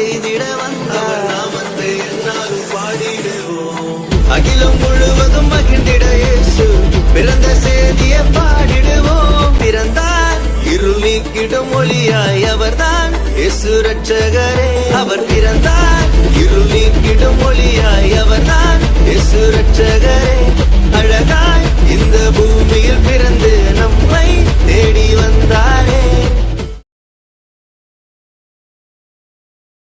செய்திட வந்தார். நாமத்தை என்னாலும் பாடிடுவோம். அகிலம் முழுவதும் மகிழ்ந்திட இயேசு பிறந்த செய்தியை பாடிடுவோம். பிறந்தார் இருள் நீக்கிடும் ஒளியாய் அவர்தான் இயேசு ரட்சகரே. அவர் பிறந்தார் இருள் நீக்கிடும் ஒளியாய் அவர்தான் இயேசு ரட்சகரே. அழகாய் இந்த பூமியில் பிறந்து நம்மை தேடி வந்தார்.